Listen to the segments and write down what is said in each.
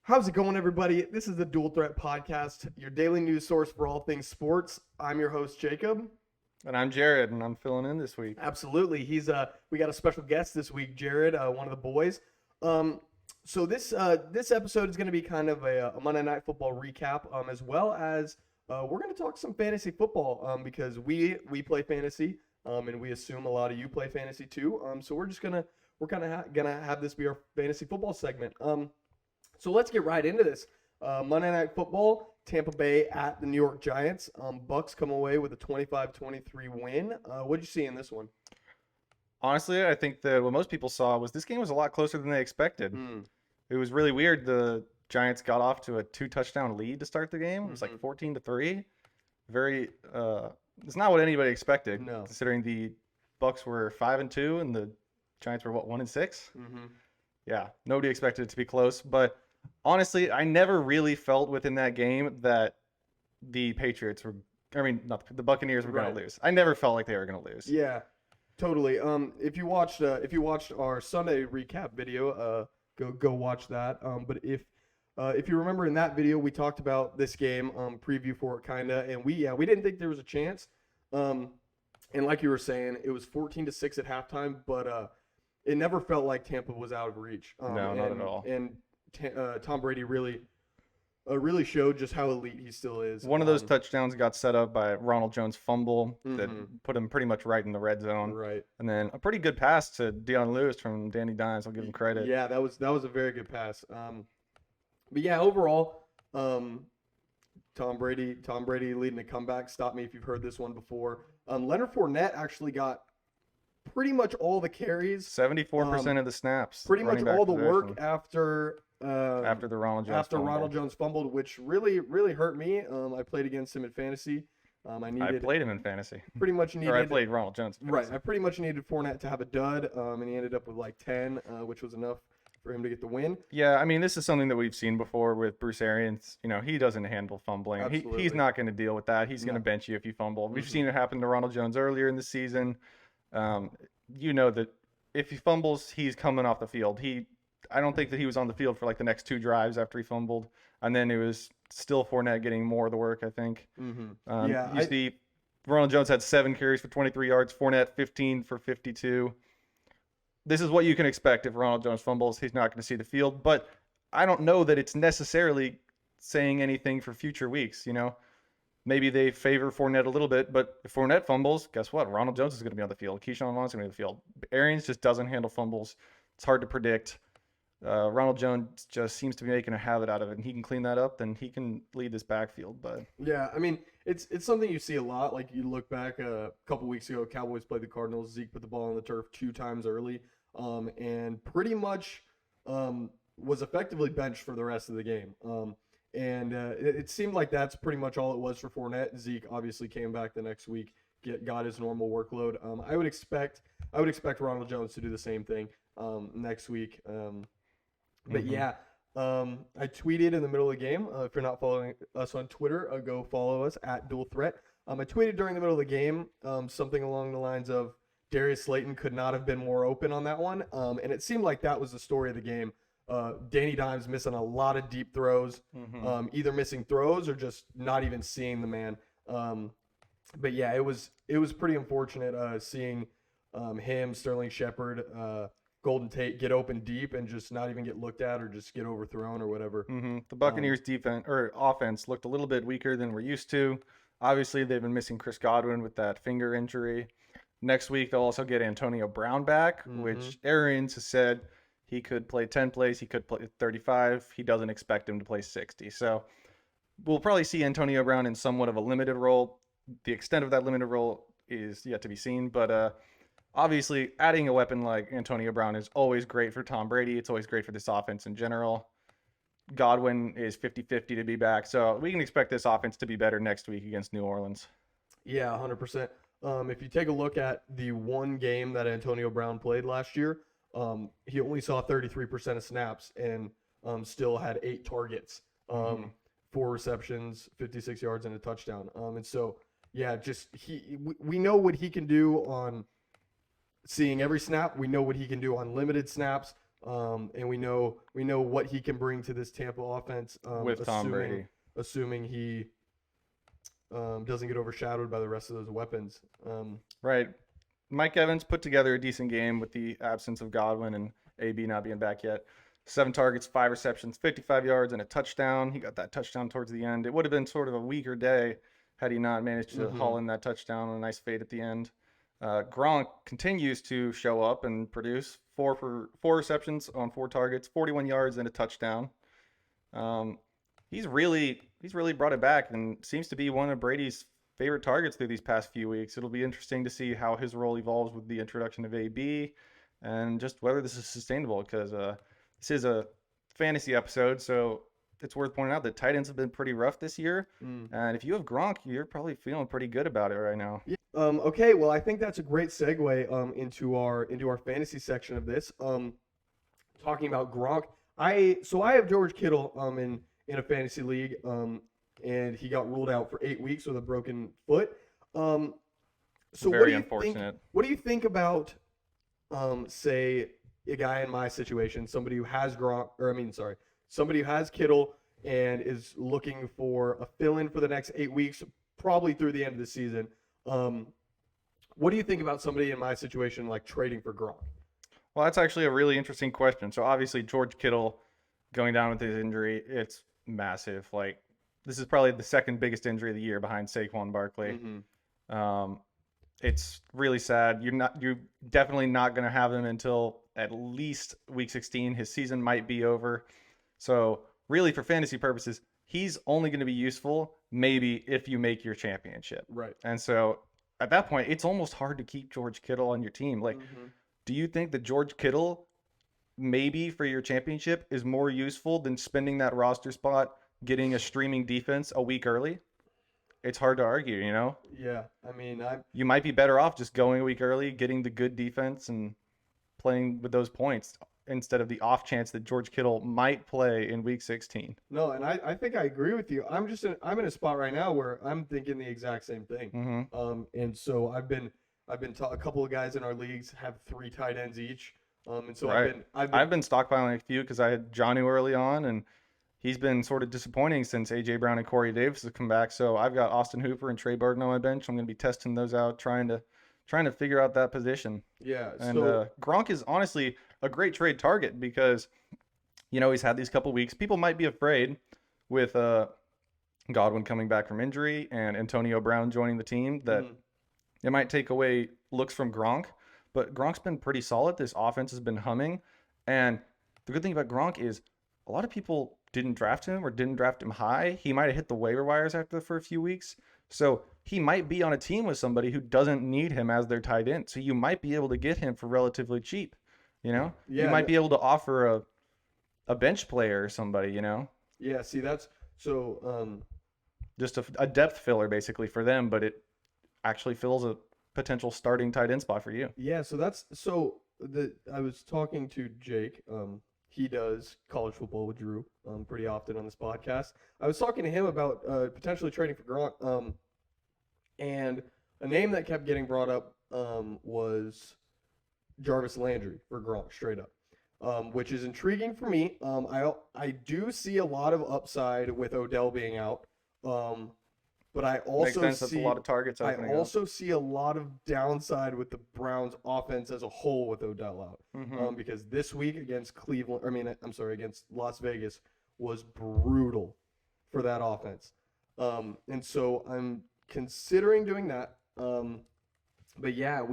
How's it going, everybody? This is the Dual Threat Podcast, your daily news source for all things sports. I'm your host, Jacob. And I'm Jared, and I'm filling in this week. Absolutely. We got a special guest this week, Jared, one of the boys. So this episode is going to be kind of a Monday Night Football recap, as well as we're going to talk some fantasy football because we play fantasy, and we assume a lot of you play fantasy too. So we're kind of gonna have this be our fantasy football segment. So let's get right into this. Monday Night Football, Tampa Bay at the New York Giants. Bucks come away with a 25-23 win. What did you see in this one? Honestly, I think that what most people saw was this game was a lot closer than they expected. It was really weird. The Giants got off to a 2-touchdown lead to start the game. It was like 14-3. Very, it's not what anybody expected. No. Considering the Bucks were 5-2 and the Giants were 1-6. Yeah, nobody expected it to be close, but honestly, I never really felt within that game that the Patriots were, not the Buccaneers were going to lose. I never felt like they were going to lose. Yeah, totally. If you watched our Sunday recap video, go watch that. But if you remember in that video, we talked about this game, preview for it kinda, and we didn't think there was a chance. And like you were saying, it was 14-6 at halftime, but it never felt like Tampa was out of reach. No, not at all. And Tom Brady really showed just how elite he still is. One of those touchdowns got set up by Ronald Jones' fumble that put him pretty much right in the red zone. Right. And then a pretty good pass to Deion Lewis from Danny Dimes. I'll give him credit. Yeah, that was a very good pass. But yeah, overall, Tom Brady leading the comeback. Stop me if you've heard this one before. Leonard Fournette actually got pretty much all the carries. 74% of the snaps. Pretty much all the work after the Ronald Jones fumbled, which really hurt me. I played against him in fantasy. I played him in fantasy. Pretty much needed. Or I played Ronald Jones. Right. I pretty much needed Fournette to have a dud, and he ended up with like 10, which was enough for him to get the win. Yeah, I mean, this is something that we've seen before with Bruce Arians. You know, he doesn't handle fumbling. He's not going to deal with that. He's going to bench you if you fumble. We've seen it happen to Ronald Jones earlier in the season. You know that if he fumbles, he's coming off the field. I don't think that he was on the field for like the next 2 drives after he fumbled, and then it was still Fournette getting more of the work, I think. You see, Ronald Jones had 7 carries for 23 yards. Fournette 15 for 52. This is what you can expect if Ronald Jones fumbles. He's not going to see the field, but I don't know that it's necessarily saying anything for future weeks. You know, maybe they favor Fournette a little bit, but if Fournette fumbles, guess what? Ronald Jones is going to be on the field. Keyshawn Vaughn's going to be on the field. Arians just doesn't handle fumbles. It's hard to predict. Ronald Jones just seems to be making a habit out of it, and he can clean that up, then he can lead this backfield. But yeah, I mean, it's something you see a lot. Like you look back a couple weeks ago, Cowboys played the Cardinals. Zeke put the ball on the turf 2 times early, and pretty much was effectively benched for the rest of the game. It seemed like that's pretty much all it was for Fournette. Zeke obviously came back the next week, got his normal workload. I would expect Ronald Jones to do the same thing next week. But yeah, I tweeted in the middle of the game. If you're not following us on Twitter, go follow us at Dual Threat. I tweeted during the middle of the game something along the lines of Darius Slayton could not have been more open on that one. And it seemed like that was the story of the game. Danny Dimes missing a lot of deep throws, either missing throws or just not even seeing the man. But yeah, it was pretty unfortunate seeing him, Sterling Shepard, Golden Tate get open deep and just not even get looked at or just get overthrown or whatever. The Buccaneers defense or offense looked a little bit weaker than we're used to. Obviously, they've been missing Chris Godwin with that finger injury. Next week, they'll also get Antonio Brown back, which Arians has said he could play 10 plays. He could play 35. He doesn't expect him to play 60. So we'll probably see Antonio Brown in somewhat of a limited role. The extent of that limited role is yet to be seen, but obviously, adding a weapon like Antonio Brown is always great for Tom Brady. It's always great for this offense in general. Godwin is 50-50 to be back, so we can expect this offense to be better next week against New Orleans. Yeah, 100%. If you take a look at the one game that Antonio Brown played last year, he only saw 33% of snaps and still had 8 targets, 4 receptions, 56 yards, and a touchdown. And so, yeah, we know what he can do on seeing every snap. We know what he can do on limited snaps. And we know what he can bring to this Tampa offense. With Tom Brady, assuming he doesn't get overshadowed by the rest of those weapons. Right. Mike Evans put together a decent game with the absence of Godwin and AB not being back yet. 7 targets, 5 receptions, 55 yards, and a touchdown. He got that touchdown towards the end. It would have been sort of a weaker day had he not managed to haul in that touchdown on a nice fade at the end. Gronk continues to show up and produce 4 receptions on 4 targets, 41 yards, and a touchdown. He's really brought it back and seems to be one of Brady's favorite targets through these past few weeks. It'll be interesting to see how his role evolves with the introduction of AB and just whether this is sustainable, because this is a fantasy episode, so it's worth pointing out that tight ends have been pretty rough this year. And if you have Gronk, you're probably feeling pretty good about it right now. Yeah. Okay, well, I think that's a great segue into our fantasy section of this. Talking about Gronk, I have George Kittle in a fantasy league, and he got ruled out for 8 weeks with a broken foot. So very unfortunate. What do you think about, say, a guy in my situation, somebody who has somebody who has Kittle and is looking for a fill-in for the next 8 weeks, probably through the end of the season? What do you think about somebody in my situation like trading for Gronk? Well, that's actually a really interesting question. So obviously George Kittle going down with his injury, it's massive. Like, this is probably the second biggest injury of the year behind Saquon Barkley. It's really sad. You're definitely not going to have him until at least week 16. His season might be over. So really, for fantasy purposes, he's only going to be useful maybe if you make your championship. Right. And so at that point, it's almost hard to keep George Kittle on your team. Like, do you think that George Kittle maybe for your championship is more useful than spending that roster spot getting a streaming defense a week early? It's hard to argue, you know? Yeah. I mean, you might be better off just going a week early, getting the good defense and playing with those points instead of the off chance that George Kittle might play in week 16. No, and I think I agree with you. I'm in a spot right now where I'm thinking the exact same thing. And so I've been a couple of guys in our leagues have 3 tight ends each. And so right. I've been stockpiling a few because I had Jonnu early on, and he's been sort of disappointing since A.J. Brown and Corey Davis have come back. So I've got Austin Hooper and Trey Burton on my bench. I'm going to be testing those out, trying to figure out that position. Yeah. And Gronk is honestly a great trade target because, you know, he's had these couple weeks. People might be afraid with Godwin coming back from injury and Antonio Brown joining the team that it might take away looks from Gronk. But Gronk's been pretty solid. This offense has been humming. And the good thing about Gronk is a lot of people didn't draft him or didn't draft him high. He might have hit the waiver wires for a few weeks. So he might be on a team with somebody who doesn't need him as their tight end. So you might be able to get him for relatively cheap, you know? Yeah, you might be able to offer a bench player or somebody, you know? Yeah, see, that's so just a depth filler basically for them, but it actually fills a potential starting tight end spot for you. Yeah, I was talking to Jake. He does college football with Drew pretty often on this podcast. I was talking to him about potentially trading for Gronk. And a name that kept getting brought up was Jarvis Landry for Gronk, straight up, which is intriguing for me. I do see a lot of upside with Odell being out. But I also see a lot of targets. See a lot of downside with the Browns' offense as a whole with Odell out, because this week against against Las Vegas was brutal for that offense, and so I'm considering doing that. But yeah,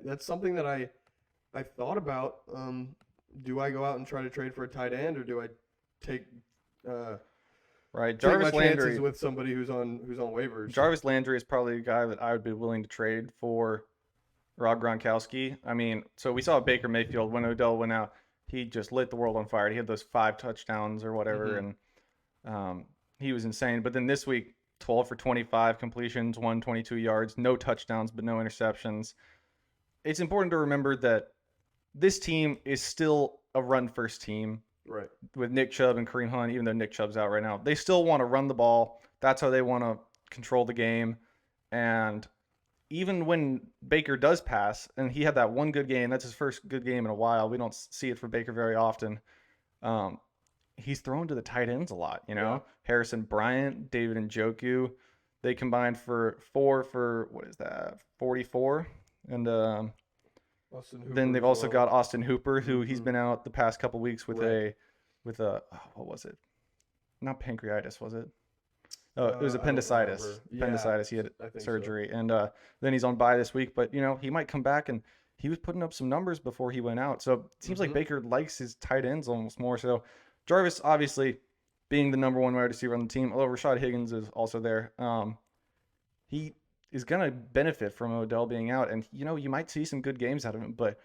that's something that I thought about. Do I go out and try to trade for a tight end, or do I take Right, Jarvis Landry with somebody who's on waivers? Jarvis Landry is probably a guy that I would be willing to trade for Rob Gronkowski. I mean, so we saw Baker Mayfield when Odell went out. He just lit the world on fire. He had those 5 touchdowns or whatever, and he was insane. But then this week, 12 for 25 completions, 122 yards, no touchdowns, but no interceptions. It's important to remember that this team is still a run-first team. Right. With Nick Chubb and Kareem Hunt, even though Nick Chubb's out right now, they still want to run the ball. That's how they want to control the game. And even when Baker does pass, and he had that one good game, that's his first good game in a while. We don't see it for Baker very often. Um, he's thrown to the tight ends a lot, you know. Yeah. Harrison Bryant, David Njoku, they combined for 4 for what is that, 44, and then they've also got Austin Hooper, who he's been out the past couple weeks with a what was it? Not pancreatitis, was it? Oh, it was appendicitis. Appendicitis. He had surgery, so. And then he's on bye this week. But he might come back, and he was putting up some numbers before he went out. So it seems like Baker likes his tight ends almost more. So Jarvis, obviously, being the number one wide receiver on the team, although Rashad Higgins is also there, he is gonna benefit from Odell being out, and you might see some good games out of him. But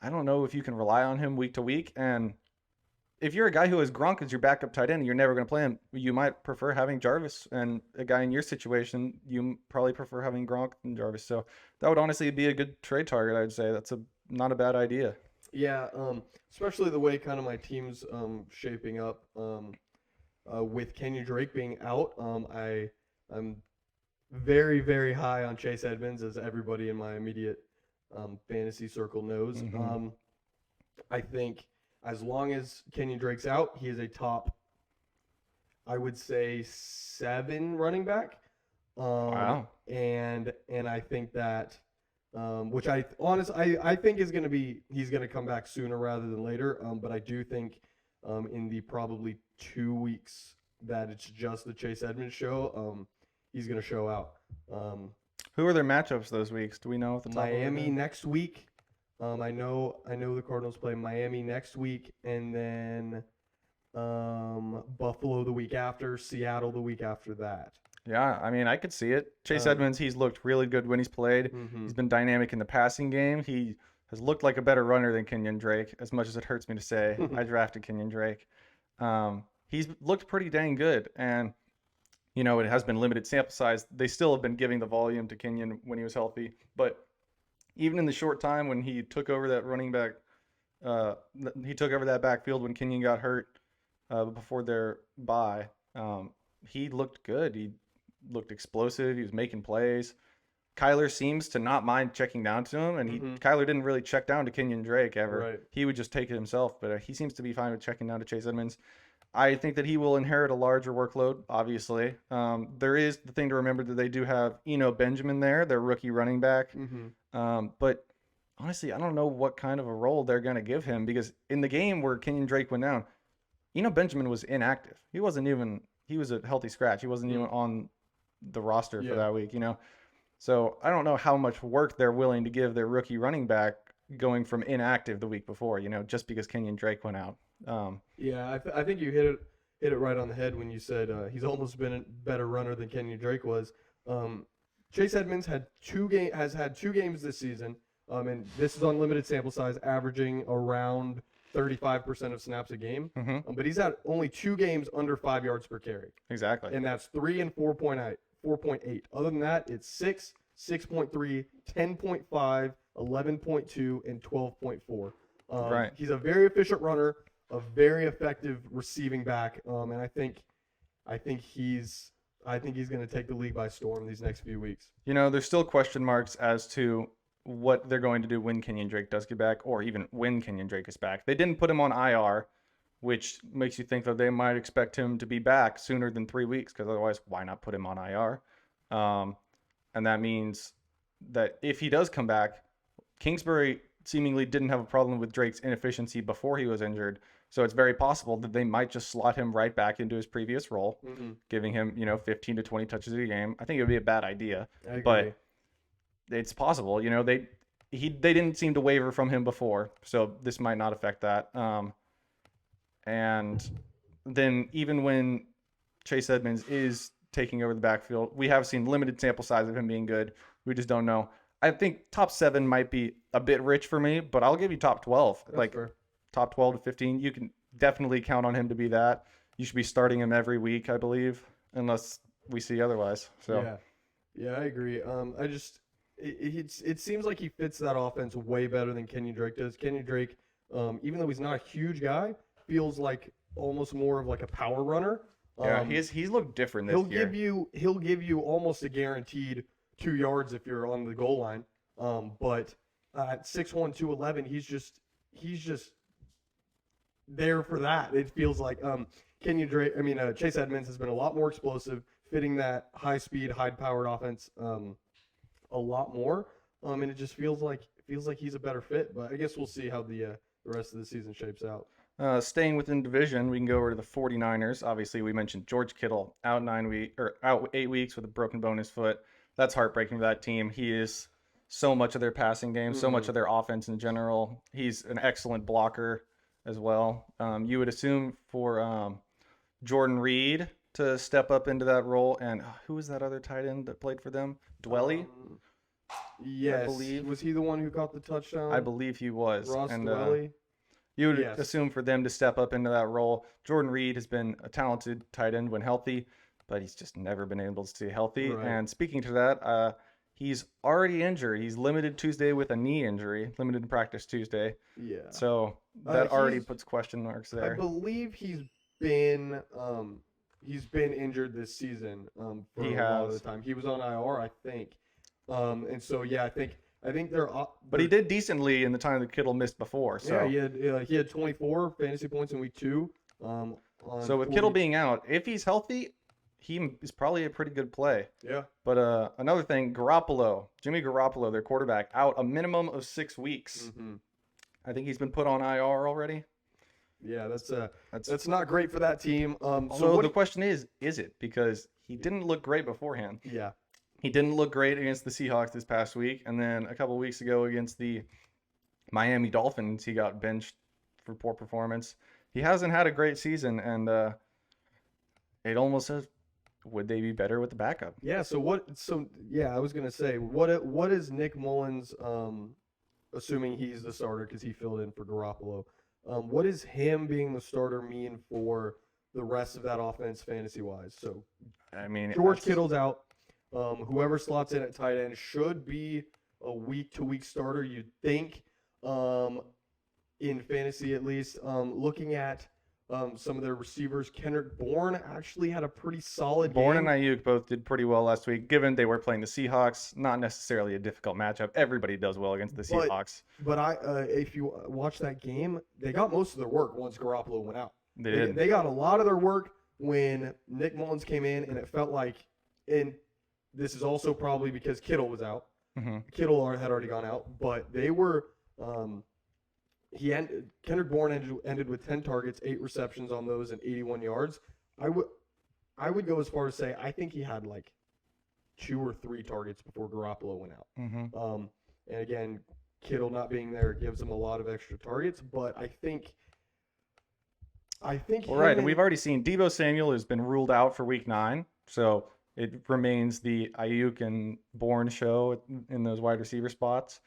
I don't know if you can rely on him week to week, and if you're a guy who has Gronk as your backup tight end and you're never going to play him, you might prefer having Jarvis. And a guy in your situation, you probably prefer having Gronk than Jarvis. So that would honestly be a good trade target, I'd say. That's not a bad idea. Yeah, especially the way kind of my team's shaping up with Kenyon Drake being out. I'm very, very high on Chase Edmonds, as everybody in my immediate fantasy circle knows. Mm-hmm. I think as long as Kenyon Drake's out, he is a top, I would say, 7 running back. Wow. And I think that, which I think is going to be, he's going to come back sooner rather than later. But I do think in the probably 2 weeks that it's just the Chase Edmonds show, he's going to show out. Who are their matchups those weeks? Do we know at the top? Miami next week. I know the Cardinals play Miami next week, and then Buffalo the week after, Seattle the week after that. Yeah, I mean, I could see it. Chase Edmonds, he's looked really good when he's played. Mm-hmm. He's been dynamic in the passing game. He has looked like a better runner than Kenyon Drake, as much as it hurts me to say. I drafted Kenyon Drake. He's looked pretty dang good, and it has been limited sample size. They still have been giving the volume to Kenyon when he was healthy, but even in the short time when he took over that running back, he took over that backfield when Kenyon got hurt before their bye. He looked good. He looked explosive. He was making plays. Kyler seems to not mind checking down to him, and Kyler didn't really check down to Kenyon Drake ever. Right. He would just take it himself, but he seems to be fine with checking down to Chase Edmonds. I think that he will inherit a larger workload, obviously. There is the thing to remember that they do have Eno Benjamin there, their rookie running back. But honestly, I don't know what kind of a role they're going to give him, because in the game where Kenyon Drake went down, Eno Benjamin was inactive. He was a healthy scratch. He wasn't even on the roster for that week, So I don't know how much work they're willing to give their rookie running back going from inactive the week before, just because Kenyon Drake went out. I think you hit it right on the head when you said he's almost been a better runner than Kenyon Drake was. Chase Edmonds has had 2 games this season, and this is on limited sample size, averaging around 35% of snaps a game. But he's had only 2 games under 5 yards per carry. Exactly. And that's 3 and 4.8. Other than that, it's 6, 6.3, 10.5, 11.2, and 12.4. Right. He's a very efficient runner, a very effective receiving back, and I think he's going to take the league by storm these next few weeks. There's still question marks as to what they're going to do when Kenyon Drake does get back, or even when Kenyon Drake is back. They didn't put him on IR, which makes you think that they might expect him to be back sooner than 3 weeks, because otherwise, why not put him on IR? And that means that if he does come back, Kingsbury seemingly didn't have a problem with Drake's inefficiency before he was injured. So it's very possible that they might just slot him right back into his previous role, giving him, 15 to 20 touches a game. I think it would be a bad idea, but it's possible. They didn't seem to waver from him before, so this might not affect that. And then even when Chase Edmonds is taking over the backfield, we have seen limited sample size of him being good. We just don't know. I think top 7 might be a bit rich for me, but I'll give you top 12. That's fair. Top 12 to 15. You can definitely count on him to be that. You should be starting him every week, I believe, unless we see otherwise. So yeah, I agree. It seems like he fits that offense way better than Kenyon Drake does. Kenyon Drake, even though he's not a huge guy, feels like almost more of like a power runner. He's looked different this year. He'll give you almost a guaranteed 2 yards if you're on the goal line. But at 6'1", 211, he's just there for that. It feels like Chase Edmonds has been a lot more explosive, fitting that high speed, high powered offense a lot more. And it just feels like he's a better fit. But I guess we'll see how the rest of the season shapes out. Staying within division, we can go over to the 49ers. Obviously, we mentioned George Kittle out 8 weeks with a broken bone in his foot. That's heartbreaking for that team. He is so much of their passing game, so much of their offense in general. He's an excellent blocker as well. You would assume for Jordan Reed to step up into that role. And who was that other tight end that played for them? Dwelly? Yes. I believe. Was he the one who caught the touchdown? I believe he was. Ross Dwelly? You would assume for them to step up into that role. Jordan Reed has been a talented tight end when healthy, but he's just never been able to stay healthy. Right. And speaking to that, he's already injured. He's limited Tuesday with a knee injury, limited in practice Tuesday. Yeah. So that already puts question marks there. I believe he's been injured this season for a lot of the time. He was on IR, I think. And so, yeah, I think they're but he did decently in the time that Kittle missed before. So yeah, he had 24 fantasy points in week 2. So with Kittle being out, if he's healthy, he is probably a pretty good play. Yeah. But another thing, Jimmy Garoppolo, their quarterback, out a minimum of 6 weeks. Mm-hmm. I think he's been put on IR already. Yeah, that's not great for that team. So the question is it? Because he didn't look great beforehand. Yeah. He didn't look great against the Seahawks this past week, and then a couple of weeks ago against the Miami Dolphins, he got benched for poor performance. He hasn't had a great season, and it almost says, would they be better with the backup? Yeah. I was gonna say, what is Nick Mullins, assuming he's the starter because he filled in for Garoppolo? What does him being the starter mean for the rest of that offense fantasy wise? So, I mean, George Kittle's out. Whoever slots in at tight end should be a week-to-week starter, you'd think, in fantasy at least. Looking at some of their receivers, Kendrick Bourne actually had a pretty solid game. Bourne and Ayuk both did pretty well last week, given they were playing the Seahawks. Not necessarily a difficult matchup. Everybody does well against the Seahawks. But if you watch that game, they got most of their work once Garoppolo went out. They did. They got a lot of their work when Nick Mullins came in, and it felt like this is also probably because Kittle was out. Mm-hmm. Kittle had already gone out, but they were. Kendrick Bourne ended with 10 targets, 8 receptions on those, and 81 yards. I would go as far as say I think he had like 2 or 3 targets before Garoppolo went out. Mm-hmm. And again, Kittle not being there gives him a lot of extra targets, but I think. Well, right, and we've already seen Deebo Samuel has been ruled out for Week 9, so. It remains the Ayuk and Bourne show in those wide receiver spots.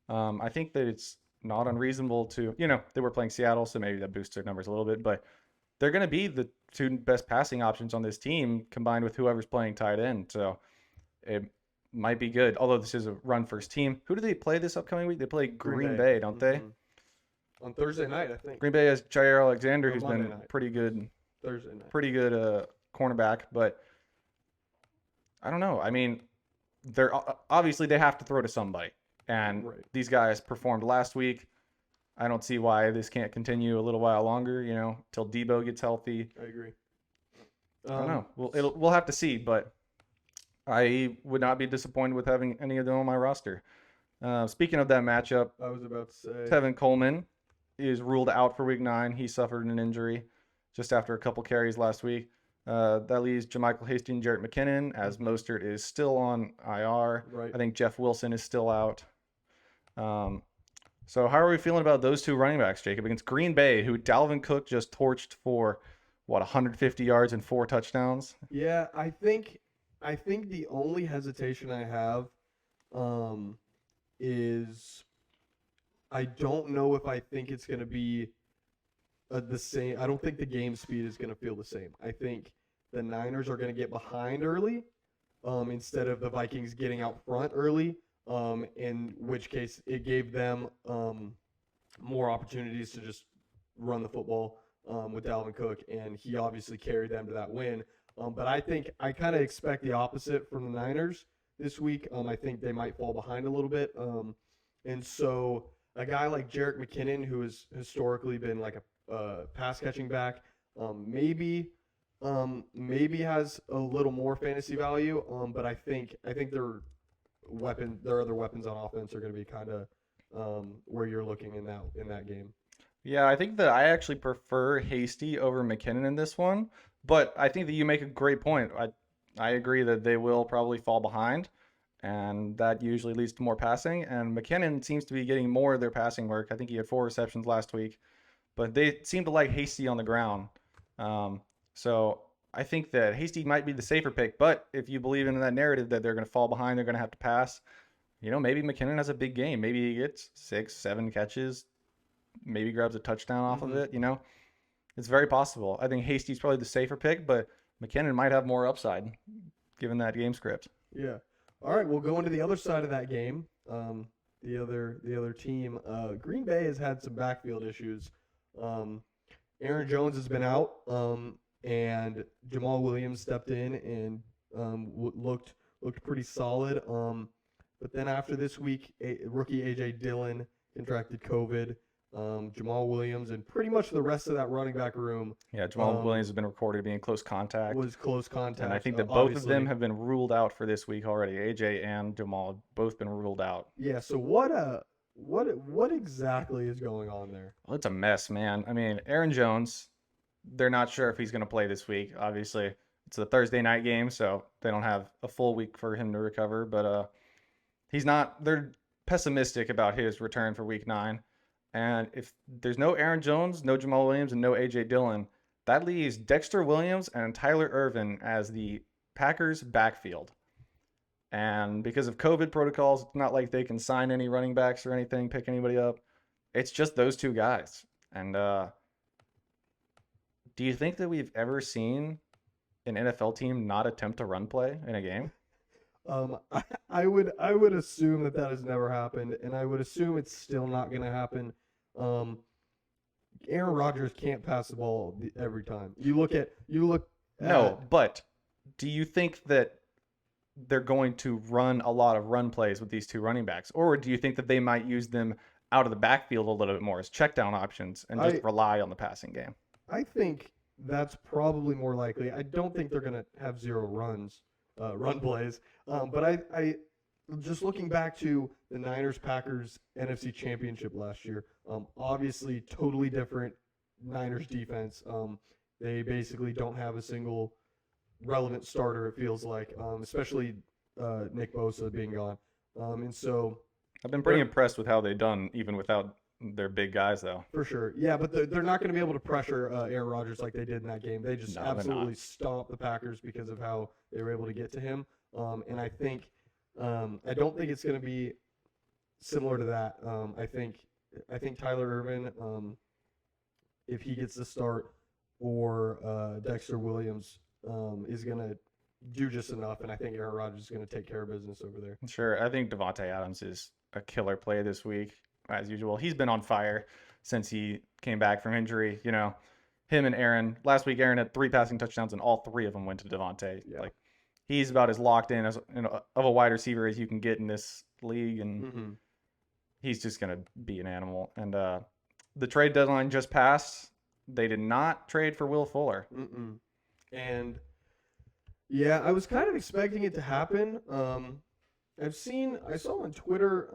I think that it's not unreasonable to, they were playing Seattle, so maybe that boosts their numbers a little bit, but they're going to be the 2 best passing options on this team combined with whoever's playing tight end. So it might be good, although this is a run-first team. Who do they play this upcoming week? They play Green Bay, don't they? On Thursday night, I think. Green Bay has Jair Alexander, who's been pretty good. Thursday night. Pretty good cornerback, but I don't know. I mean, they're obviously they have to throw to somebody, and These guys performed last week. I don't see why this can't continue a little while longer. Till Deebo gets healthy. I agree. I don't know. We'll have to see, but I would not be disappointed with having any of them on my roster. Speaking of that matchup, I was about to say Tevin Coleman is ruled out for Week 9. He suffered an injury just after a couple carries last week. That leaves JaMychal Hasty and Jarrett McKinnon, as Mostert is still on IR. Right. I think Jeff Wilson is still out. So how are we feeling about those 2 running backs, Jacob, against Green Bay, who Dalvin Cook just torched for, 150 yards and 4 touchdowns? Yeah, I think the only hesitation I have is I don't know if I think it's going to be the same. I don't think the game speed is going to feel the same. I think the Niners are going to get behind early instead of the Vikings getting out front early, in which case it gave them more opportunities to just run the football with Dalvin Cook, and he obviously carried them to that win. But I think I kind of expect the opposite from the Niners. this week. I think they might fall behind a little bit. And so a guy like Jerick McKinnon, who has historically been like a pass catching back, maybe has a little more fantasy value. But I think their other weapons on offense are going to be kind of where you're looking in that game. Yeah, I think that I actually prefer Hasty over McKinnon in this one, but I think that you make a great point. I agree that they will probably fall behind, and that usually leads to more passing. And McKinnon seems to be getting more of their passing work. I think he had 4 receptions last week, but they seem to like Hasty on the ground. So I think that Hasty might be the safer pick, but if you believe in that narrative that they're going to fall behind, they're going to have to pass, maybe McKinnon has a big game. Maybe he gets 6, 7 catches, maybe grabs a touchdown off of it. It's very possible. I think Hasty's probably the safer pick, but McKinnon might have more upside given that game script. Yeah. All right, we'll go into the other side of that game. The other team, Green Bay has had some backfield issues. Aaron Jones has been out, and Jamal Williams stepped in and looked pretty solid. But then after this week, rookie A.J. Dillon contracted COVID. Jamal Williams and pretty much the rest of that running back room. Yeah, Jamal Williams has been recorded being close contact. Was close contact. And I think that both of them have been ruled out for this week already. AJ and Jamal have both been ruled out. Yeah, so what exactly is going on there? Well, it's a mess, man. I mean, Aaron Jones, they're not sure if he's going to play this week. Obviously, it's a Thursday night game, so they don't have a full week for him to recover. But he's not. They're pessimistic about his return for week 9. And if there's no Aaron Jones, no Jamal Williams, and no A.J. Dillon, that leaves Dexter Williams and Tyler Ervin as the Packers' backfield. And because of COVID protocols, it's not like they can sign any running backs or anything, pick anybody up. It's just those 2 guys. And do you think that we've ever seen an NFL team not attempt a run play in a game? I would assume that has never happened, and I would assume it's still not going to happen. Aaron Rodgers can't pass the ball every time. No, but do you think that they're going to run a lot of run plays with these 2 running backs, or do you think that they might use them out of the backfield a little bit more as check down options and just rely on the passing game? I think that's probably more likely. I don't think they're going to have 0 run plays. But I just looking back to the Niners-Packers NFC Championship last year, obviously totally different Niners defense. They basically don't have a single relevant starter, it feels like, especially Nick Bosa being gone. And so I've been pretty impressed with how they've done even without their big guys, though. For sure. Yeah, but they're not going to be able to pressure Aaron Rodgers like they did in that game. They just absolutely stomped the Packers because of how they were able to get to him. And I think I don't think it's going to be similar to that. I think Tyler Ervin, if he gets the start, or Dexter Williams is going to do just enough, and I think Aaron Rodgers is going to take care of business over there. Sure. I think Davante Adams is a killer play this week, as usual. He's been on fire since he came back from injury. Him and Aaron. Last week, Aaron had 3 passing touchdowns, and all 3 of them went to Davante. Yeah. He's about as locked in as of a wide receiver as you can get in this league, and he's just going to be an animal. And the trade deadline just passed. They did not trade for Will Fuller. And yeah, I was kind of expecting it to happen. I saw on Twitter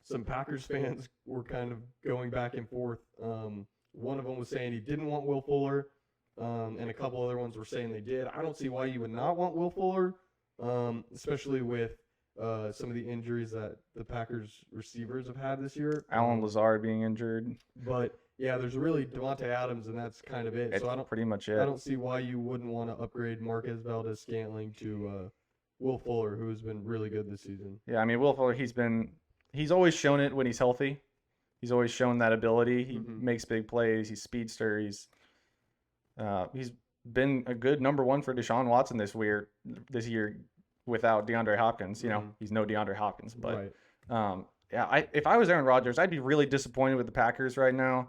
some Packers fans were kind of going back and forth. One of them was saying he didn't want Will Fuller, and a couple other ones were saying they did. I don't see why you would not want Will Fuller, especially with some of the injuries that the Packers receivers have had this year. Allen Lazard being injured. But yeah, there's really Davante Adams, and that's kind of it. It's pretty much it. I don't see why you wouldn't want to upgrade Marquez Valdez-Scantling to Will Fuller, who has been really good this season. Yeah, I mean, Will Fuller, he's always shown it when he's healthy. He's always shown that ability. He makes big plays. He's speedster. He's been a good number 1 for Deshaun Watson this year without DeAndre Hopkins. He's no DeAndre Hopkins, but right. If I was Aaron Rodgers, I'd be really disappointed with the Packers right now,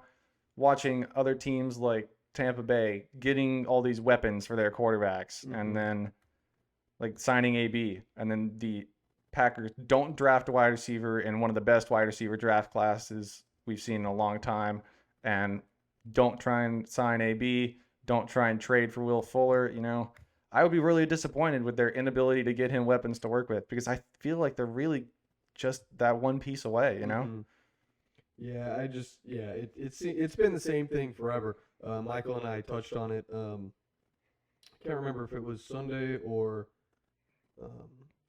watching other teams like Tampa Bay getting all these weapons for their quarterbacks, and then like signing AB, and then the Packers don't draft a wide receiver in one of the best wide receiver draft classes we've seen in a long time, and don't try and sign AB, don't try and trade for Will Fuller, I would be really disappointed with their inability to get him weapons to work with, because I feel like they're really just that one piece away, Mm-hmm. Yeah, it's been the same thing forever. Michael and I touched on it. Can't remember if it was Sunday or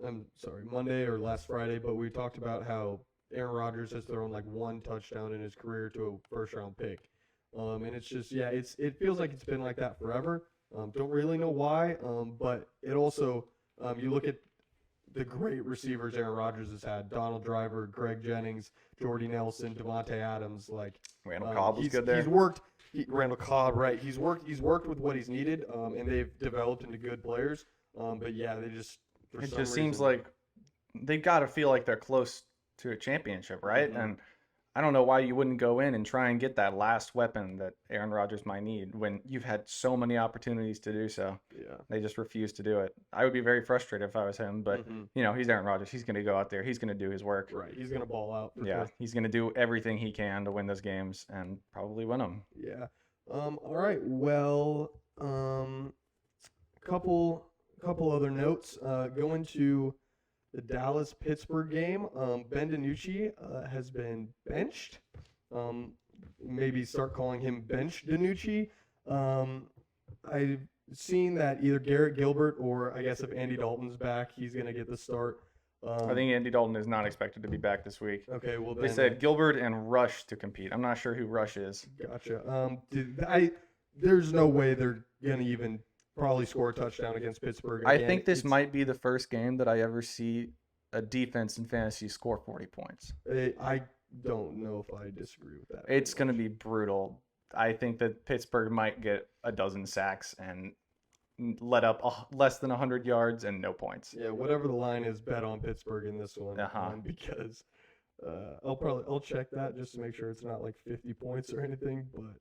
I'm sorry, Monday or last Friday, but we talked about how Aaron Rodgers has thrown like one touchdown in his career to a first round pick. And it's just it feels like it's been like that forever. Don't really know why, but it also you look at the great receivers Aaron Rodgers has had: Donald Driver, Greg Jennings, Jordy Nelson, Devontae Adams. Like Randall Cobb was good there. He's worked. Randall Cobb, right? He's worked with what he's needed, and they've developed into good players. But yeah, they just it just seems like they got to feel like they're close to a championship, right? Mm-hmm. And I don't know why you wouldn't go in and try and get that last weapon that Aaron Rodgers might need when you've had so many opportunities to do so. Yeah. They just refuse to do it. I would be very frustrated if I was him, but he's Aaron Rodgers. He's going to go out there. He's going to do his work. Right. He's going to ball out. Yeah. Sure. He's going to do everything he can to win those games and probably win them. Yeah. All right. Well, couple other notes. Going to the Dallas-Pittsburgh game, Ben DiNucci has been benched. Maybe start calling him Bench DiNucci. I've seen that either Garrett Gilbert or I guess if Andy Dalton's back, he's going to get the start. I think Andy Dalton is not expected to be back this week. Okay, well then, they said Gilbert and Rush to compete. I'm not sure who Rush is. Gotcha. There's no way they're going to even probably score a touchdown against Pittsburgh. Again. I think this might be the first game that I ever see a defense in fantasy score 40 points. I don't know if I disagree with that. It's going to be brutal. I think that Pittsburgh might get a dozen sacks and let up less than 100 yards and no points. Yeah, whatever the line is, bet on Pittsburgh in this one. Because I'll check that just to make sure it's not like 50 points or anything. But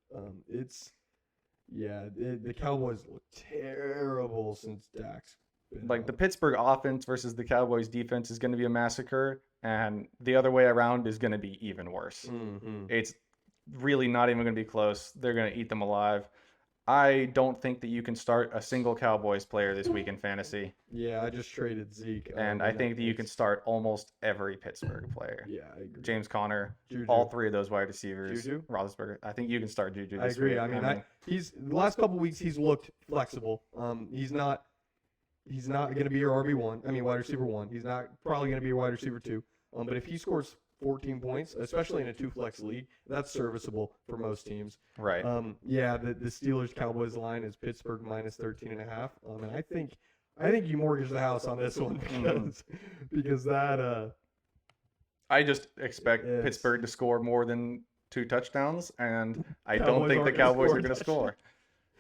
the Cowboys look terrible since Dak's been like the Pittsburgh offense versus the Cowboys defense is going to be a massacre, and the other way around is going to be even worse. Mm-hmm. It's really not even going to be close. They're going to eat them alive. I don't think that you can start a single Cowboys player this week in fantasy. Yeah, I just traded Zeke. And I think that you can start almost every Pittsburgh player. Yeah, I agree. James Conner, Juju. all three of those wide receivers. Juju? Roethlisberger. I think you can start Juju this week. I mean, he's the last couple weeks he's looked flexible. He's not going to be your RB1. I mean, wide receiver 1. He's not probably going to be your wide receiver 2. But if he scores 14 points, especially in a 2-flex league, that's serviceable for most teams. Right. The Steelers-Cowboys line is Pittsburgh minus 13.5. And I think you mortgage the house on this one because that. I just expect Pittsburgh to score more than 2 touchdowns, and I don't think the Cowboys are going to score.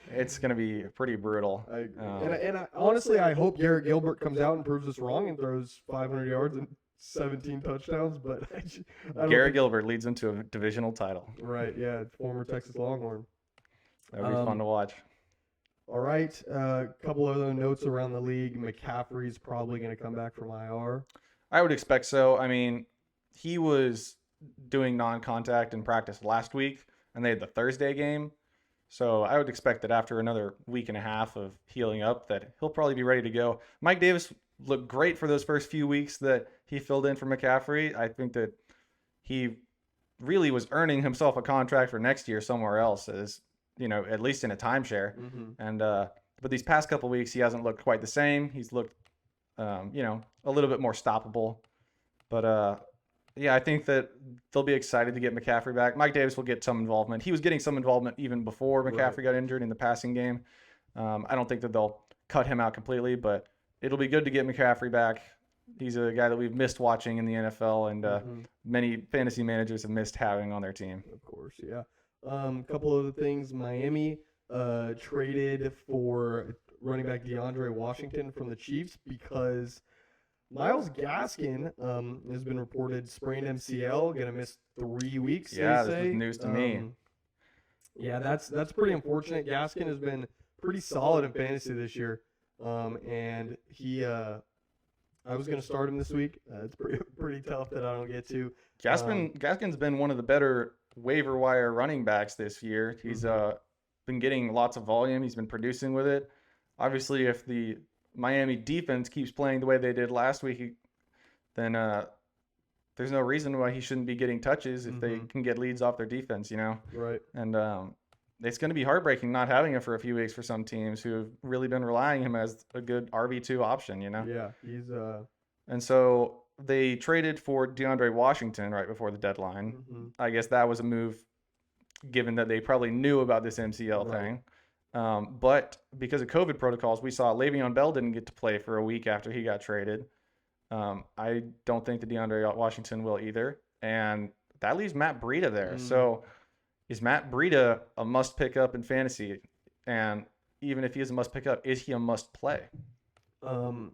It's going to be pretty brutal. I agree. Honestly, I hope Garrett Gilbert comes out and proves us wrong and throws 500 yards and 17 touchdowns, but Garrett Gilbert leads into a divisional title. Right, yeah, former Texas Longhorn. That would be fun to watch. All right, a couple other notes around the league. McCaffrey's probably going to come back from IR. I would expect so. I mean, he was doing non-contact in practice last week, and they had the Thursday game. So I would expect that after another week and a half of healing up that he'll probably be ready to go. Mike Davis looked great for those first few weeks that he filled in for McCaffrey. I think that he really was earning himself a contract for next year somewhere else, as at least in a timeshare. Mm-hmm. And but these past couple weeks he hasn't looked quite the same. He's looked a little bit more stoppable. But I think that they'll be excited to get McCaffrey back. Mike Davis will get some involvement. He was getting some involvement even before McCaffrey got injured in the passing game. I don't think that they'll cut him out completely, but it'll be good to get McCaffrey back. He's a guy that we've missed watching in the NFL, and many fantasy managers have missed having on their team. Of course, yeah. Couple other things. Miami traded for running back DeAndre Washington from the Chiefs because Myles Gaskin has been reported sprained MCL, going to miss 3 weeks. Yeah, this is news to me. Yeah, that's pretty unfortunate. Gaskin has been pretty solid in fantasy this year. And he I was gonna start him this week. It's pretty tough that I don't get to. Gaskin's been one of the better waiver wire running backs this year. He's been getting lots of volume. He's been producing with it. Obviously, if the Miami defense keeps playing the way they did last week, then there's no reason why he shouldn't be getting touches if they can get leads off their defense, you know? Right. And it's going to be heartbreaking not having him for a few weeks for some teams who have really been relying on him as a good RB2 option, you know? Yeah, he's And so they traded for DeAndre Washington right before the deadline. I guess that was a move given that they probably knew about this MCL thing. But because of COVID protocols, we saw Le'Veon Bell didn't get to play for a week after he got traded. I don't think that DeAndre Washington will either. And that leaves Matt Breida there. So is Matt Breida a must pick up in fantasy? And even if he is a must pick up, is he a must play? Well,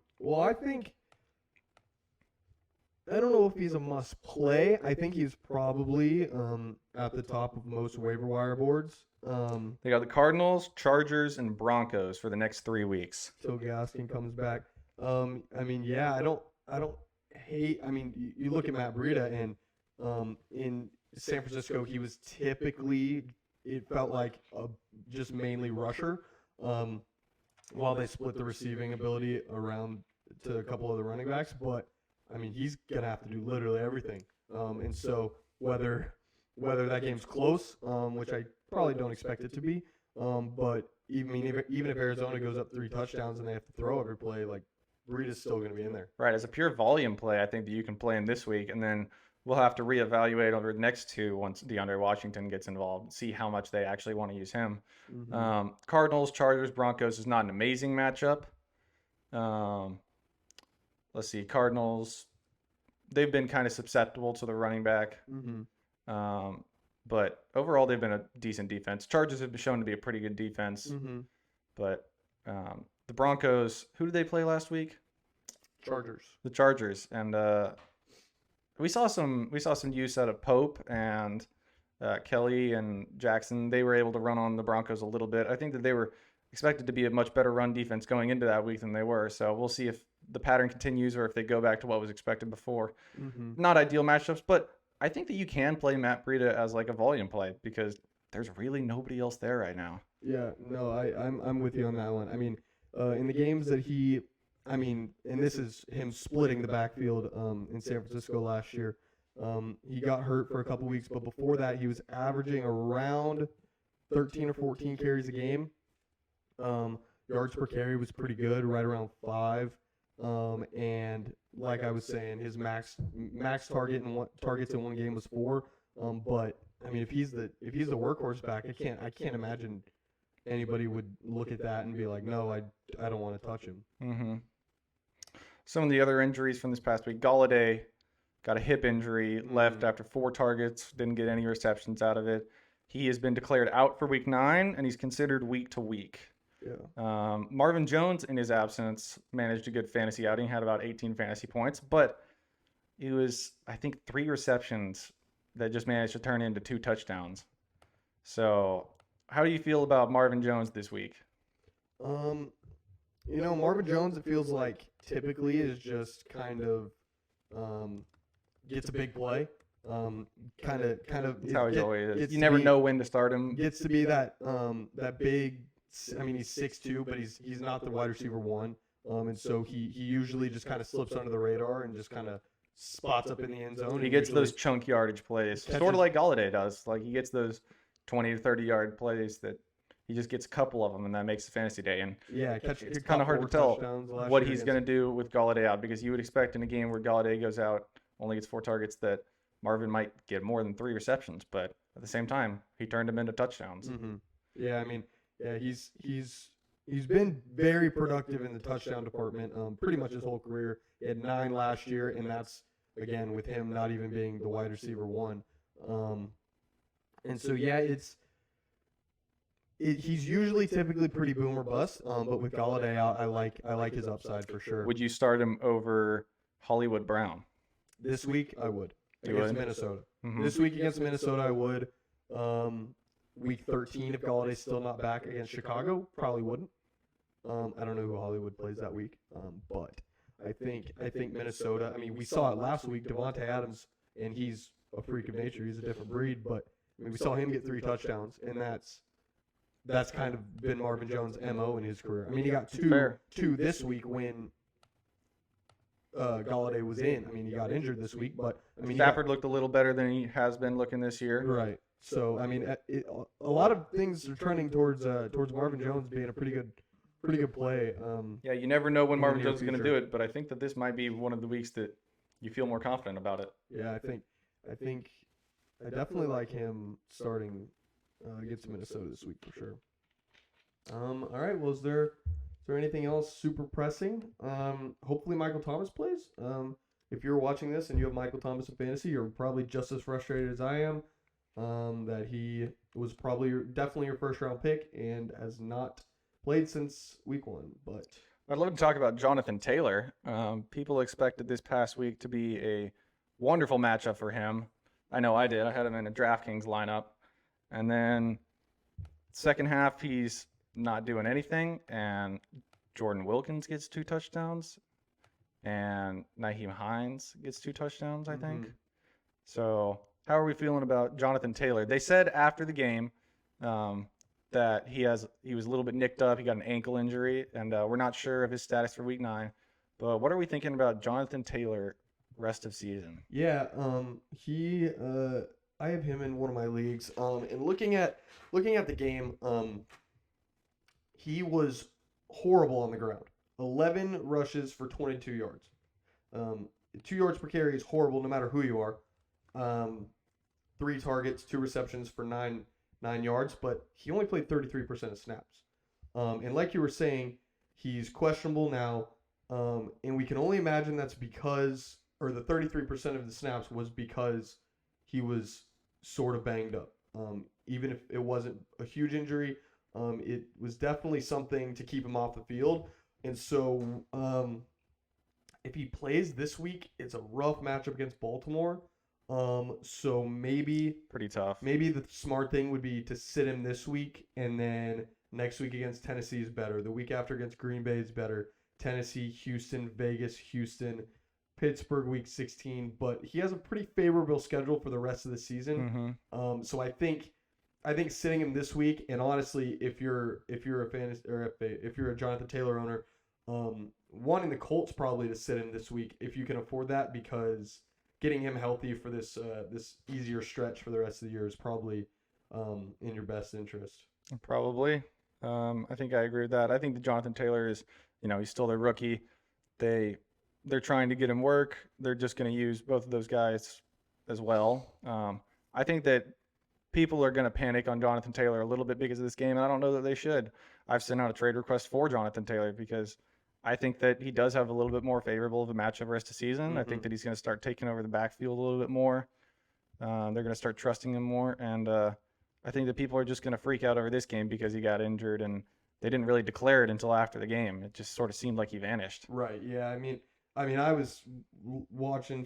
I don't know if he's a must play. I think he's probably at the top of most waiver wire boards. They got the Cardinals, Chargers, and Broncos for the next 3 weeks. Till Gaskin comes back. I mean, yeah, I don't hate. I mean, you look at Matt Breida, and in San Francisco, he was typically, it felt like just mainly rusher. While they split the receiving ability around to a couple of the running backs, but I mean, he's gonna have to do literally everything. And so whether that game's close, which I probably don't expect it to be, but even if Arizona goes up 3 touchdowns and they have to throw every play, like Breida's still gonna be in there. Right, as a pure volume play, I think that you can play him this week, and then we'll have to reevaluate over the next 2 once DeAndre Washington gets involved, see how much they actually want to use him. Cardinals, Chargers, Broncos is not an amazing matchup. Let's see, Cardinals, they've been kind of susceptible to the running back. But overall, they've been a decent defense. Chargers have been shown to be a pretty good defense. But the Broncos, who did they play last week? Chargers. The Chargers. And we saw some use out of Pope and Kelly and Jackson. They were able to run on the Broncos a little bit. I think that they were expected to be a much better run defense going into that week than they were. So we'll see if the pattern continues or if they go back to what was expected before. Not ideal matchups, but I think that you can play Matt Breida as like a volume play because there's really nobody else there right now. Yeah, no, I'm with you on that one. I mean, in the games that and this is him splitting the backfield in San Francisco last year. He got hurt for a couple weeks, but before that, he was averaging around 13 or 14 carries a game. Yards per carry was pretty good, right around 5. And like I was saying, his max targets in one game was 4. But I mean, if he's the workhorse back, I can't imagine anybody would look at that and be like, no, I don't want to touch him. Some of the other injuries from this past week: Golladay got a hip injury, left after 4 targets, didn't get any receptions out of it. He has been declared out for week 9, and he's considered week to week. Yeah. Marvin Jones, in his absence, managed a good fantasy outing, had about 18 fantasy points, but it was, I think, 3 receptions that just managed to turn into 2 touchdowns. So how do you feel about Marvin Jones this week? Marvin Jones, it feels like typically is just kind of gets a big play. Kind of. That's how he always is. You never know when to start him. Gets to be that big. I mean, he's 6'2", but he's not the wide receiver 1. And so he usually just kind of slips under the radar and just kind of spots up in the end zone. He gets those chunk yardage plays, sort of like Golladay does. Like he gets those 20 to 30 yard plays that he just gets a couple of them, and that makes the fantasy day. And yeah, it's kind of hard to tell what he's going to do with Golladay out, because you would expect in a game where Golladay goes out, only gets 4 targets, that Marvin might get more than 3 receptions. But at the same time, he turned them into touchdowns. Yeah, I mean, yeah, he's been very productive in the touchdown department pretty much his whole career. He had 9 last year, and that's, again, with him not even being the wide receiver 1. And so, yeah, he's usually typically pretty boom or bust, but with Golladay out, I like his upside for sure. Would you start him over Hollywood Brown? This week, I would. Against Minnesota. Mm-hmm. This week against Minnesota, I would. Week 13, if Galladay's still not back against Chicago, probably wouldn't. I don't know who Hollywood plays that week, but I think Minnesota. I mean, we saw it last week. Devontae Adams, and he's a freak of nature. He's a different breed, but I mean, we saw him get 3 touchdowns, and that's kind of been Marvin Jones' MO in his career. I mean, he got two this week when Galladay was in. I mean, he got injured this week, but I mean, Stafford looked a little better than he has been looking this year. Right. So I mean, a lot of things are trending towards Marvin Jones being a pretty good play. Yeah, you never know when Marvin Jones is going to do it, but I think that this might be one of the weeks that you feel more confident about it. Yeah, I think I definitely like him starting against Minnesota this week for sure. All right. Well, is there anything else super pressing? Hopefully Michael Thomas plays. If you're watching this and you have Michael Thomas in fantasy, you're probably just as frustrated as I am. That he was definitely your first round pick and has not played since week 1. But I'd love to talk about Jonathan Taylor. People expected this past week to be a wonderful matchup for him. I know I did. I had him in a DraftKings lineup. And then second half, he's not doing anything. And Jordan Wilkins gets 2 touchdowns. And Nyheim Hines gets 2 touchdowns, I think. So how are we feeling about Jonathan Taylor? They said after the game that he was a little bit nicked up. He got an ankle injury, and we're not sure of his status for week 9. But what are we thinking about Jonathan Taylor rest of season? Yeah, I have him in one of my leagues. And looking at the game, he was horrible on the ground. 11 rushes for 22 yards. 2 yards per carry is horrible no matter who you are. 3 targets, 2 receptions for 9 yards, but he only played 33% of snaps. And like you were saying, he's questionable now, and we can only imagine that's because, or the 33% of the snaps was because he was sort of banged up. Even if it wasn't a huge injury, it was definitely something to keep him off the field. And so if he plays this week, it's a rough matchup against Baltimore. So maybe pretty tough. Maybe the smart thing would be to sit him this week, and then next week against Tennessee is better. The week after against Green Bay is better. Tennessee, Houston, Vegas, Houston, Pittsburgh week 16. But he has a pretty favorable schedule for the rest of the season. So I think sitting him this week, and honestly, if you're a fan or if you're a Jonathan Taylor owner, wanting the Colts probably to sit him this week if you can afford that, because getting him healthy for this easier stretch for the rest of the year is probably in your best interest. Probably. I think I agree with that. I think that Jonathan Taylor is, he's still their rookie. They're trying to get him work. They're just going to use both of those guys as well. I think that people are going to panic on Jonathan Taylor a little bit because of this game, and I don't know that they should. I've sent out a trade request for Jonathan Taylor because I think that he does have a little bit more favorable of a matchup rest of season. I think that he's going to start taking over the backfield a little bit more. They're going to start trusting him more. And I think that people are just going to freak out over this game because he got injured, and they didn't really declare it until after the game. It just sort of seemed like he vanished. Right. Yeah. I mean, I was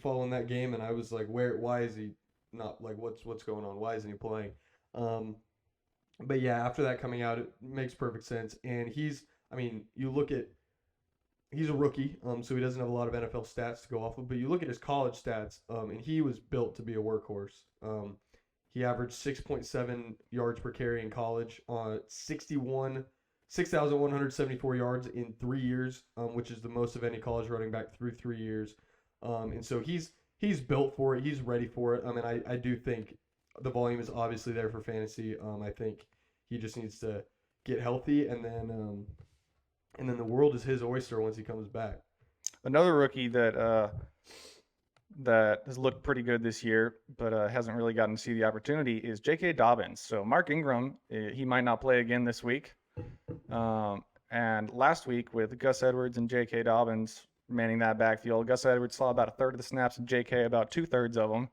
following that game, and I was like, why is he not, like, what's going on? Why isn't he playing? But yeah, after that coming out, it makes perfect sense. And he's a rookie, so he doesn't have a lot of NFL stats to go off of. But you look at his college stats, and he was built to be a workhorse. He averaged 6.7 yards per carry in college on 6,174 yards in 3 years, which is the most of any college running back through 3 years. And so he's built for it. He's ready for it. I mean, I do think the volume is obviously there for fantasy. I think he just needs to get healthy, and then the world is his oyster once he comes back. Another rookie that has looked pretty good this year, but hasn't really gotten to see the opportunity is J.K. Dobbins. So Mark Ingram, he might not play again this week. And last week with Gus Edwards and J.K. Dobbins manning that backfield, Gus Edwards saw about a third of the snaps and J.K. about 2/3 of them.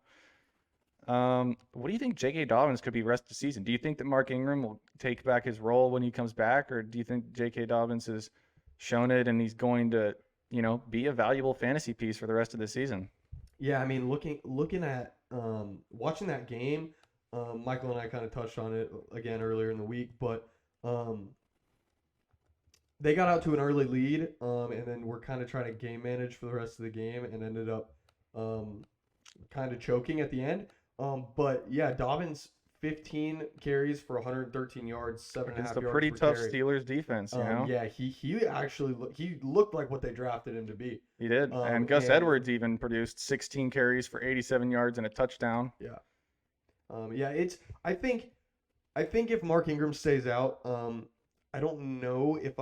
What do you think J.K. Dobbins could be rest of the season? Do you think that Mark Ingram will take back his role when he comes back, or do you think J.K. Dobbins has shown it and he's going to, be a valuable fantasy piece for the rest of the season? Yeah, I mean, looking at watching that game, Michael and I kind of touched on it again earlier in the week, but they got out to an early lead, and then we're kind of trying to game manage for the rest of the game, and ended up um, kind of choking at the end. But yeah, Dobbins 15 carries for 113 yards, seven and a Against half a yards pretty per tough carry. Steelers defense, you know. Yeah, he actually he looked like what they drafted him to be. He did. And Gus Edwards even produced 16 carries for 87 yards and a touchdown. Yeah. Yeah, it's I think if Mark Ingram stays out, I don't know if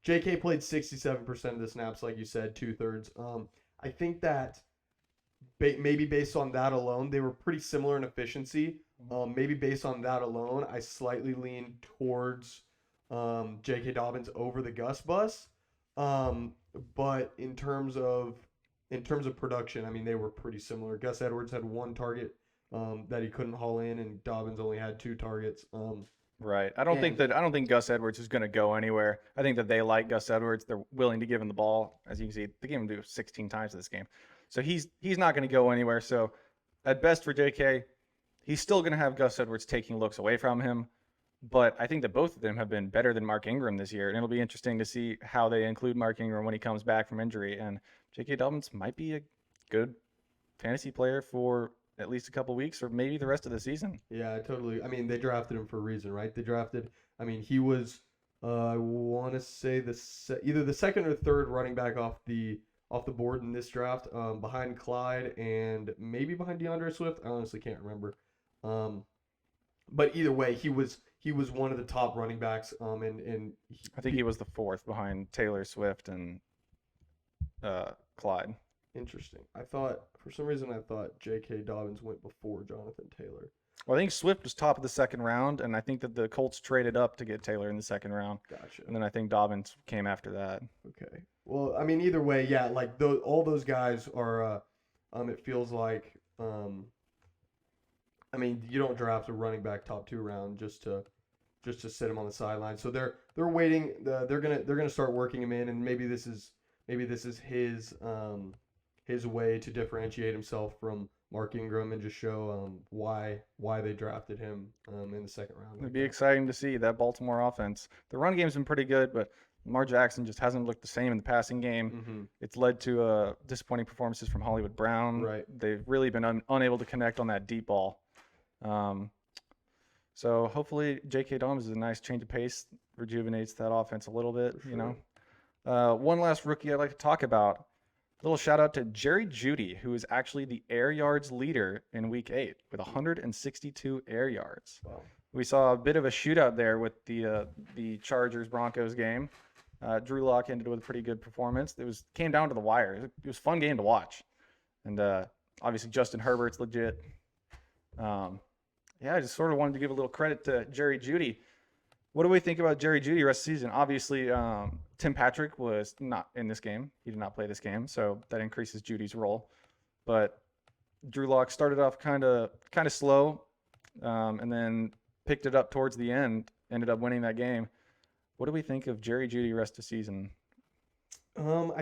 JK played 67% of the snaps, like you said, 2/3. I think that maybe based on that alone, they were pretty similar in efficiency. Maybe based on that alone, I slightly lean towards J.K. Dobbins over the Gus bus. But in terms of production, I mean they were pretty similar. Gus Edwards had one target that he couldn't haul in, and Dobbins only had two targets. Right. I don't think Gus Edwards is going to go anywhere. I think that they like Gus Edwards. They're willing to give him the ball. As you can see, they gave him 16 times in this game. So he's not going to go anywhere. So at best for JK, he's still going to have Gus Edwards taking looks away from him. But I think that both of them have been better than Mark Ingram this year. And it'll be interesting to see how they include Mark Ingram when he comes back from injury. And J.K. Dobbins might be a good fantasy player for at least a couple weeks or maybe the rest of the season. Yeah, totally. I mean, they drafted him for a reason, right? I mean, he was, I want to say either the second or third running back off the board in this draft, behind Clyde and maybe behind DeAndre Swift. I honestly can't remember. But either way, he was one of the top running backs. I think he was the fourth behind Taylor Swift and Clyde. Interesting. For some reason I thought J.K. Dobbins went before Jonathan Taylor. Well, I think Swift was top of the second round, and I think that the Colts traded up to get Taylor in the second round. Gotcha. And then I think Dobbins came after that. Okay. Well, I mean, either way, yeah, like all those guys are. It feels like. I mean, you don't draft a running back top 2 round just to sit him on the sideline. So they're waiting. They're gonna start working him in, and maybe this is his way to differentiate himself from Mark Ingram and just show why they drafted him in the second round. It'd be exciting to see that Baltimore offense. The run game's been pretty good, but Lamar Jackson just hasn't looked the same in the passing game. Mm-hmm. It's led to disappointing performances from Hollywood Brown. Right. They've really been unable to connect on that deep ball. So hopefully J.K. Dobbins is a nice change of pace, rejuvenates that offense a little bit. Sure. You know. One last rookie I'd like to talk about. Little shout out to Jerry Jeudy, who is actually the air yards leader in Week 8 with 162 air yards. Wow. We saw a bit of a shootout there with the Chargers-Broncos game. Drew Lock ended with a pretty good performance. Came down to the wire. It was a fun game to watch, and obviously Justin Herbert's legit. I just sort of wanted to give a little credit to Jerry Jeudy. What do we think about Jerry Jeudy rest of the season? Obviously, Tim Patrick was not in this game. He did not play this game, so that increases Judy's role. But Drew Lock started off kind of slow, and then picked it up towards the end. Ended up winning that game. What do we think of Jerry Jeudy rest of the season? Do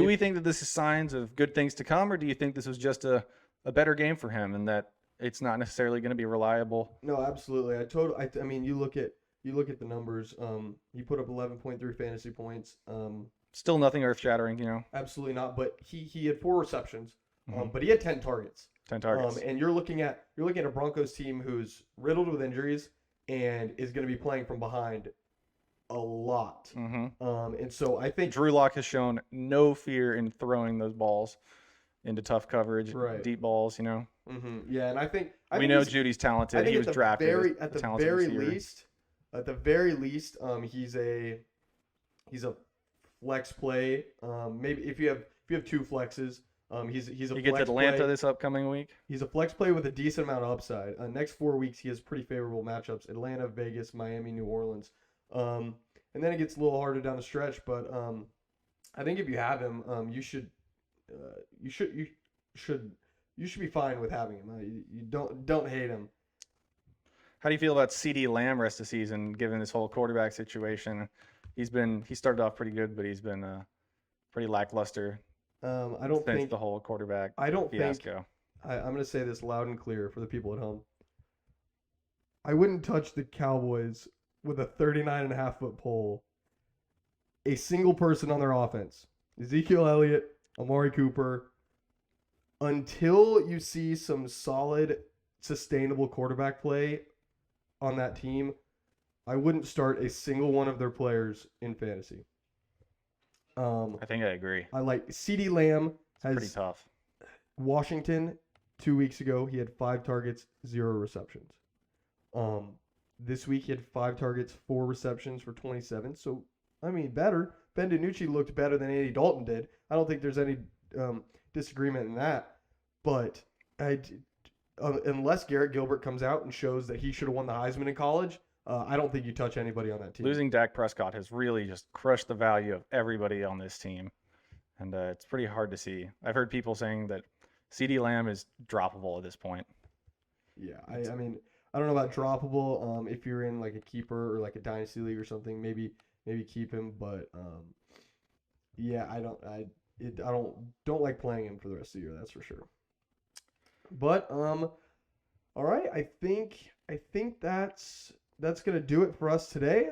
we think that this is signs of good things to come, or do you think this was just a better game for him and that it's not necessarily going to be reliable? No, absolutely. I mean, you look at the numbers. He put up 11.3 fantasy points. Still nothing earth-shattering, you know. Absolutely not. But he had 4 receptions. Mm-hmm. But he had 10 targets. 10 targets. And you're looking at a Broncos team who's riddled with injuries and is going to be playing from behind a lot. Mm-hmm. And so I think Drew Lock has shown no fear in throwing those balls into tough coverage, right. Deep balls, you know. Mm-hmm. Yeah, and I think we know Judy's talented. He was drafted at the very least. At the very least, he's a flex play. Maybe if you have 2 flexes, he's a he flex gets Atlanta play. this upcoming week. He's a flex play with a decent amount of upside. Next 4 weeks, he has pretty favorable matchups: Atlanta, Vegas, Miami, New Orleans. And then it gets a little harder down the stretch. But I think if you have him, you should be fine with having him. You don't hate him. How do you feel about CD Lamb rest of the season, given this whole quarterback situation? He started off pretty good, but he's been pretty lackluster. I don't think the whole quarterback fiasco. I'm going to say this loud and clear for the people at home. I wouldn't touch the Cowboys with a 39.5-foot pole a single person on their offense. Ezekiel Elliott, Amari Cooper, until you see some solid, sustainable quarterback play on that team, I wouldn't start a single one of their players in fantasy. I think I agree. I like CeeDee Lamb. It's pretty tough. Washington 2 weeks ago, he had 5 targets, 0 receptions. This week he had 5 targets, 4 receptions for 27. So, I mean, better. Ben DiNucci looked better than Andy Dalton did. I don't think there's any disagreement in that. But unless Garrett Gilbert comes out and shows that he should have won the Heisman in college, I don't think you touch anybody on that team. Losing Dak Prescott has really just crushed the value of everybody on this team. And it's pretty hard to see. I've heard people saying that CeeDee Lamb is droppable at this point. Yeah, I mean, I don't know about droppable. If you're in like a keeper or like a dynasty league or something, maybe keep him. But yeah, I don't like playing him for the rest of the year. That's for sure. But all right, I think that's gonna do it for us today.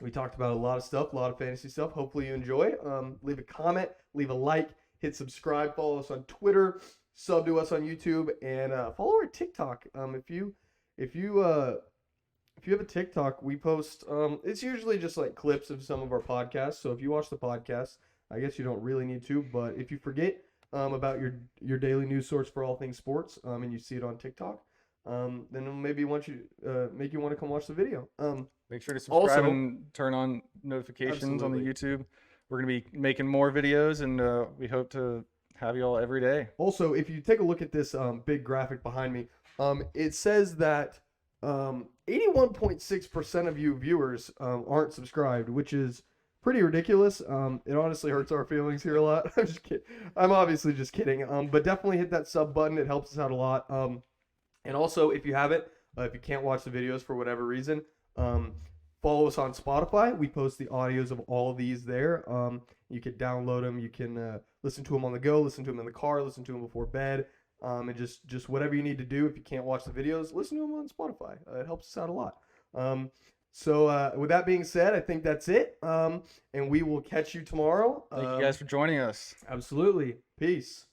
We talked about a lot of stuff, a lot of fantasy stuff. Hopefully you enjoy. Leave a comment, leave a like, hit subscribe, follow us on Twitter, sub to us on YouTube, and follow our TikTok. If you have a TikTok, we post. It's usually just like clips of some of our podcasts. So if you watch the podcast, I guess you don't really need to. But if you forget about your daily news source for all things sports, and you see it on TikTok, then it'll maybe make you want to come watch the video. Make sure to subscribe and turn on notifications on the YouTube. We're going to be making more videos, and we hope to have you all every day. Also, if you take a look at this big graphic behind me, it says that 81.6% of you viewers aren't subscribed, which is pretty ridiculous. It honestly hurts our feelings here a lot. I'm just kidding. I'm obviously just kidding. But definitely hit that sub button. It helps us out a lot. And also, if you haven't, if you can't watch the videos for whatever reason, follow us on Spotify. We post the audios of all of these there. You can download them. You can listen to them on the go, listen to them in the car, listen to them before bed, and just whatever you need to do. If you can't watch the videos, listen to them on Spotify. It helps us out a lot. So with that being said, I think that's it. And we will catch you tomorrow. Thank you guys for joining us. Absolutely. Peace.